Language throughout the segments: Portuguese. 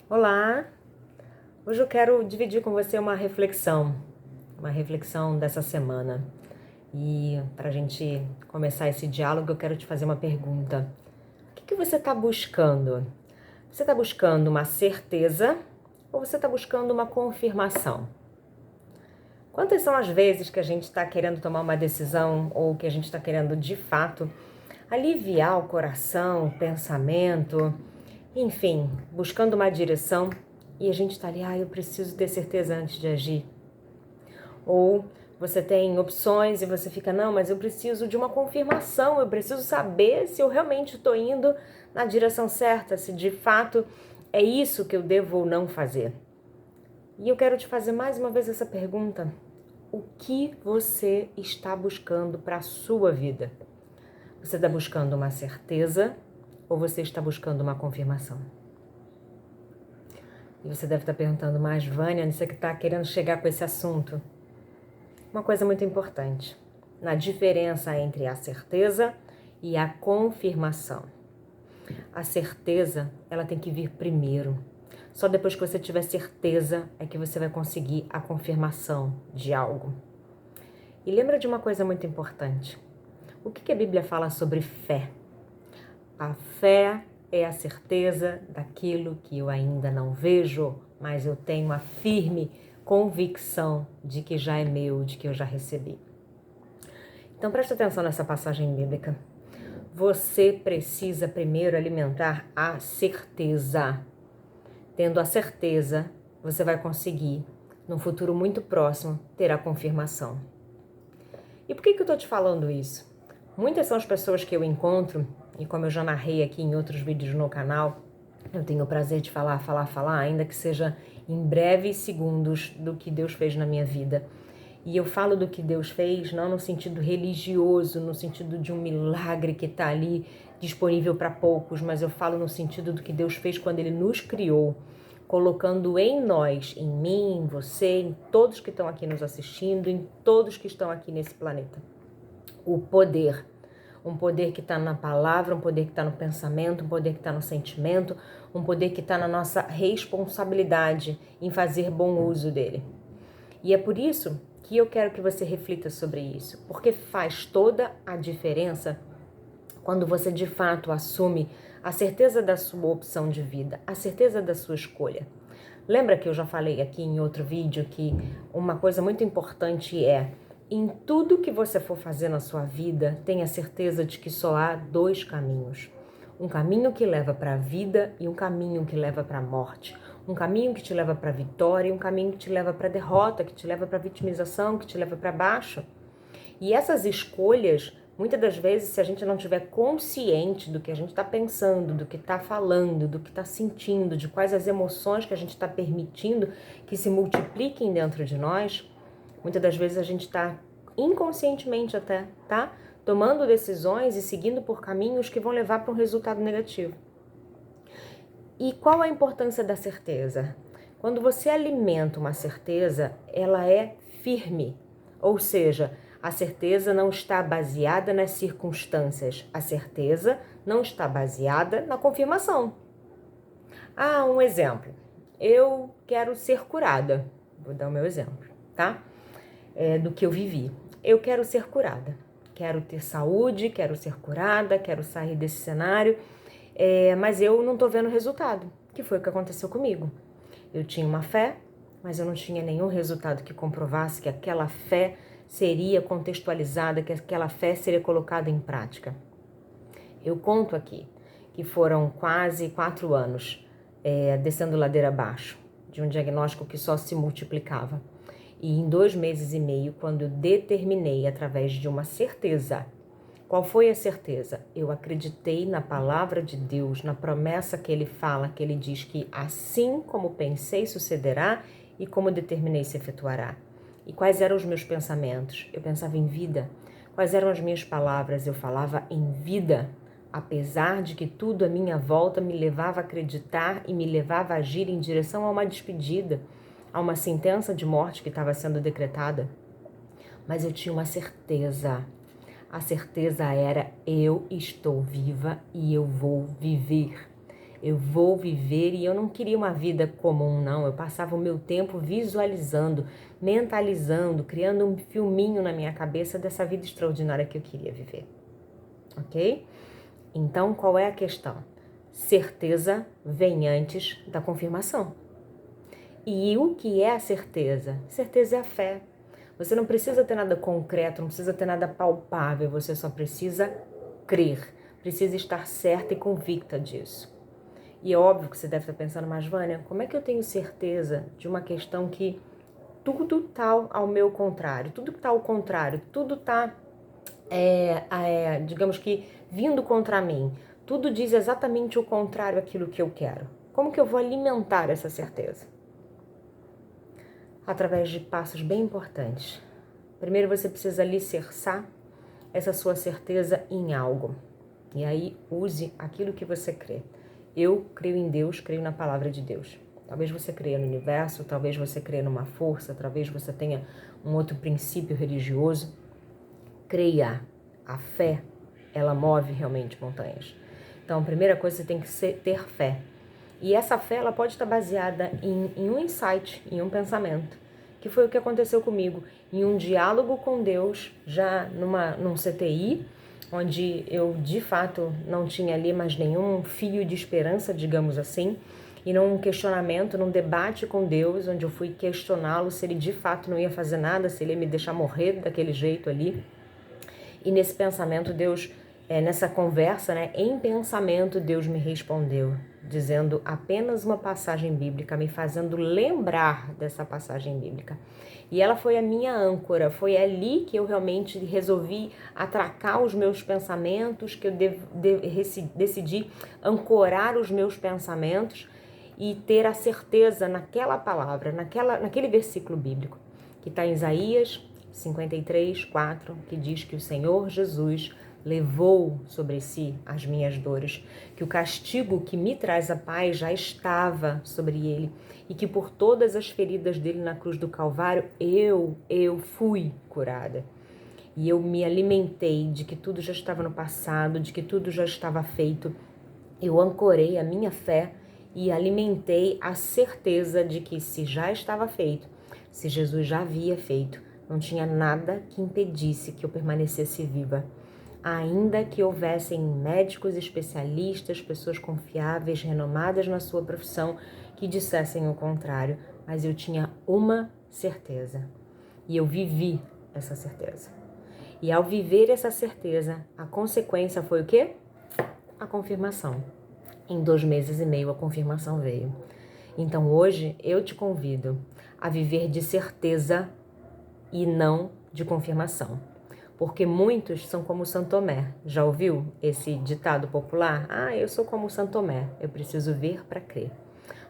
Olá! Hoje eu quero dividir com você uma reflexão dessa semana. E para a gente começar esse diálogo, eu quero te fazer uma pergunta. O que você está buscando? Você está buscando uma certeza ou você está buscando uma confirmação? Quantas são as vezes que a gente está querendo tomar uma decisão ou que a gente está querendo, de fato, aliviar o coração, o pensamento, enfim, buscando uma direção e a gente está ali, eu preciso ter certeza antes de agir. Ou você tem opções e você fica, não, mas eu preciso de uma confirmação, eu preciso saber se eu realmente estou indo na direção certa, se de fato é isso que eu devo ou não fazer. E eu quero te fazer mais uma vez essa pergunta. O que você está buscando para a sua vida? Você está buscando uma certeza ou você está buscando uma confirmação? E você deve estar perguntando, mas Vânia, você que está querendo chegar com esse assunto? Uma coisa muito importante, na diferença entre a certeza e a confirmação. A certeza, ela tem que vir primeiro. Só depois que você tiver certeza é que você vai conseguir a confirmação de algo. E lembra de uma coisa muito importante. O que a Bíblia fala sobre fé? A fé é a certeza daquilo que eu ainda não vejo, mas eu tenho a firme convicção de que já é meu, de que eu já recebi. Então preste atenção nessa passagem bíblica. Você precisa primeiro alimentar a certeza. Tendo a certeza, você vai conseguir, num futuro muito próximo, ter a confirmação. E por que eu estou te falando isso? Muitas são as pessoas que eu encontro, e como eu já narrei aqui em outros vídeos no canal, eu tenho o prazer de falar, ainda que seja em breves segundos do que Deus fez na minha vida. E eu falo do que Deus fez não no sentido religioso, no sentido de um milagre que está ali disponível para poucos, mas eu falo no sentido do que Deus fez quando Ele nos criou, colocando em nós, em mim, em você, em todos que estão aqui nos assistindo, em todos que estão aqui nesse planeta, o poder. Um poder que está na palavra, um poder que está no pensamento, um poder que está no sentimento, um poder que está na nossa responsabilidade em fazer bom uso dele. E é por isso que eu quero que você reflita sobre isso, porque faz toda a diferença quando você de fato assume a certeza da sua opção de vida, a certeza da sua escolha. Lembra que eu já falei aqui em outro vídeo que uma coisa muito importante é, em tudo que você for fazer na sua vida, tenha certeza de que só há dois caminhos. Um caminho que leva para a vida e um caminho que leva para a morte. Um caminho que te leva para a vitória e um caminho que te leva para a derrota, que te leva para a vitimização, que te leva para baixo. E essas escolhas, muitas das vezes, se a gente não tiver consciente do que a gente está pensando, do que está falando, do que está sentindo, de quais as emoções que a gente está permitindo que se multipliquem dentro de nós, muitas das vezes a gente está inconscientemente até, tá? Tomando decisões e seguindo por caminhos que vão levar para um resultado negativo. E qual a importância da certeza? Quando você alimenta uma certeza, ela é firme, ou seja, a certeza não está baseada nas circunstâncias, a certeza não está baseada na confirmação. Um exemplo, eu quero ser curada, vou dar o meu exemplo, tá? Do que eu vivi. Eu quero ser curada, quero ter saúde, quero ser curada, quero sair desse cenário, mas eu não tô vendo resultado, que foi o que aconteceu comigo. Eu tinha uma fé, mas eu não tinha nenhum resultado que comprovasse que aquela fé seria contextualizada, que aquela fé seria colocada em prática. Eu conto aqui que foram quase 4 anos descendo ladeira abaixo, de um diagnóstico que só se multiplicava. E em 2 meses e meio, quando eu determinei através de uma certeza. Qual foi a certeza? Eu acreditei na palavra de Deus, na promessa que Ele fala, que Ele diz que assim como pensei sucederá e como determinei se efetuará. E quais eram os meus pensamentos? Eu pensava em vida. Quais eram as minhas palavras? Eu falava em vida. Apesar de que tudo à minha volta me levava a acreditar e me levava a agir em direção a uma despedida, a uma sentença de morte que estava sendo decretada. Mas eu tinha uma certeza. A certeza era, eu estou viva e eu vou viver. Eu vou viver, e eu não queria uma vida comum, não. Eu passava o meu tempo visualizando, mentalizando, criando um filminho na minha cabeça dessa vida extraordinária que eu queria viver. Ok? Então, qual é a questão? Certeza vem antes da confirmação. E o que é a certeza? Certeza é a fé. Você não precisa ter nada concreto, não precisa ter nada palpável, você só precisa crer, precisa estar certa e convicta disso. E é óbvio que você deve estar pensando, mas Vânia, como é que eu tenho certeza de uma questão que tudo está ao meu contrário, tudo está ao contrário, tudo está, digamos que, vindo contra mim, tudo diz exatamente o contrário àquilo que eu quero. Como que eu vou alimentar essa certeza? Através de passos bem importantes. Primeiro você precisa alicerçar essa sua certeza em algo. E aí use aquilo que você crê. Eu creio em Deus, creio na palavra de Deus. Talvez você creia no universo, talvez você creia numa força, talvez você tenha um outro princípio religioso. Creia. A fé, ela move realmente montanhas. Então, a primeira coisa, você tem que ter fé. E essa fé, ela pode estar baseada em um insight, em um pensamento, que foi o que aconteceu comigo, em um diálogo com Deus, já num CTI, onde eu, de fato, não tinha ali mais nenhum fio de esperança, digamos assim, e num questionamento, num debate com Deus, onde eu fui questioná-lo se ele, de fato, não ia fazer nada, se ele ia me deixar morrer daquele jeito ali. E nesse pensamento, Deus, nessa conversa, em pensamento, Deus me respondeu, dizendo apenas uma passagem bíblica, me fazendo lembrar dessa passagem bíblica. E ela foi a minha âncora, foi ali que eu realmente resolvi atracar os meus pensamentos, que eu decidi ancorar os meus pensamentos e ter a certeza naquela palavra, naquele versículo bíblico, que está em Isaías 53, 4, que diz que o Senhor Jesus levou sobre si as minhas dores, que o castigo que me traz a paz já estava sobre ele e que por todas as feridas dele na cruz do Calvário, eu fui curada. E eu me alimentei de que tudo já estava no passado, de que tudo já estava feito. Eu ancorei a minha fé e alimentei a certeza de que se já estava feito, se Jesus já havia feito, não tinha nada que impedisse que eu permanecesse viva. Ainda que houvessem médicos especialistas, pessoas confiáveis, renomadas na sua profissão, que dissessem o contrário, mas eu tinha uma certeza. E eu vivi essa certeza. E ao viver essa certeza, a consequência foi o quê? A confirmação. Em 2 meses e meio a confirmação veio. Então hoje eu te convido a viver de certeza e não de confirmação. Porque muitos são como Santo Tomé. Já ouviu esse ditado popular? Ah, eu sou como Santo Tomé, eu preciso ver para crer.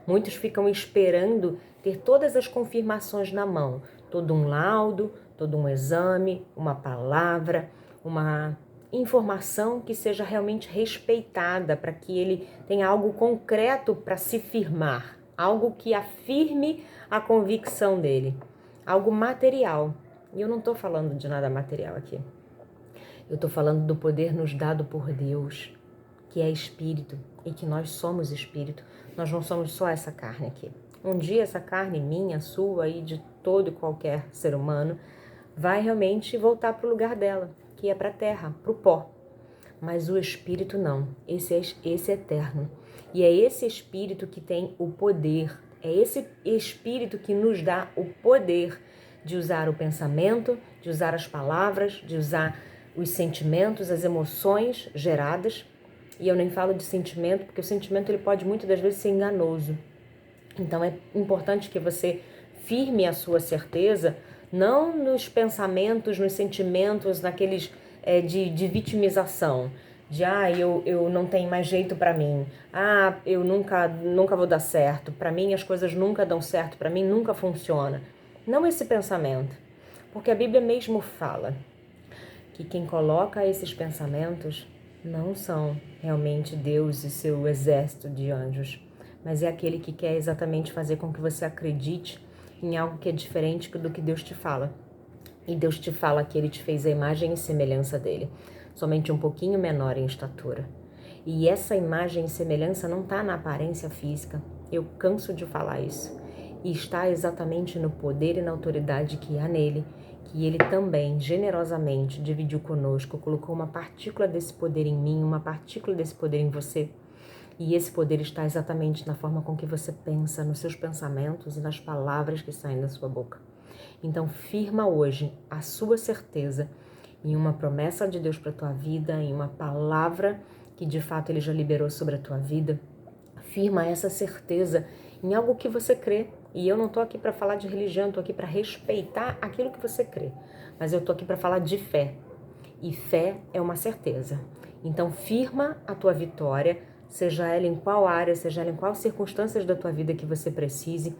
Muitos ficam esperando ter todas as confirmações na mão, todo um laudo, todo um exame, uma palavra, uma informação que seja realmente respeitada para que ele tenha algo concreto para se firmar, algo que afirme a convicção dele, algo material. E eu não estou falando de nada material aqui. Eu estou falando do poder nos dado por Deus, que é espírito, e que nós somos espírito. Nós não somos só essa carne aqui. Um dia essa carne minha, sua e de todo e qualquer ser humano vai realmente voltar para o lugar dela, que é para a terra, para o pó. Mas o espírito não. Esse é eterno. E é esse espírito que tem o poder. É esse espírito que nos dá o poder de usar o pensamento, de usar as palavras, de usar os sentimentos, as emoções geradas. E eu nem falo de sentimento, porque o sentimento ele pode muitas das vezes ser enganoso. Então é importante que você firme a sua certeza, não nos pensamentos, nos sentimentos, naqueles de vitimização, de eu não tenho mais jeito para mim, eu nunca vou dar certo, para mim as coisas nunca dão certo, para mim nunca funciona. Não esse pensamento, porque a Bíblia mesmo fala que quem coloca esses pensamentos não são realmente Deus e seu exército de anjos, mas é aquele que quer exatamente fazer com que você acredite em algo que é diferente do que Deus te fala. E Deus te fala que Ele te fez a imagem e semelhança dele, somente um pouquinho menor em estatura. E essa imagem e semelhança não está na aparência física. Eu canso de falar isso. E está exatamente no poder e na autoridade que há nele, que ele também generosamente dividiu conosco, colocou uma partícula desse poder em mim, uma partícula desse poder em você. E esse poder está exatamente na forma com que você pensa, nos seus pensamentos e nas palavras que saem da sua boca. Então, firma hoje a sua certeza em uma promessa de Deus para a tua vida, em uma palavra que de fato Ele já liberou sobre a tua vida. Firma essa certeza em algo que você crê. E eu não estou aqui para falar de religião, estou aqui para respeitar aquilo que você crê. Mas eu estou aqui para falar de fé. E fé é uma certeza. Então, firma a tua vitória, seja ela em qual área, seja ela em quais circunstâncias da tua vida que você precise.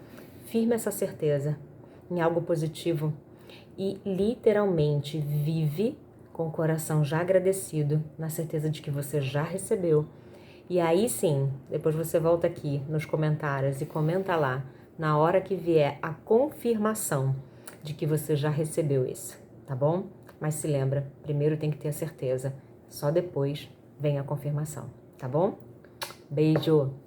Firma essa certeza em algo positivo e literalmente vive com o coração já agradecido, na certeza de que você já recebeu. E aí sim, depois você volta aqui nos comentários e comenta lá, na hora que vier a confirmação de que você já recebeu isso, tá bom? Mas se lembra, primeiro tem que ter a certeza, só depois vem a confirmação, tá bom? Beijo!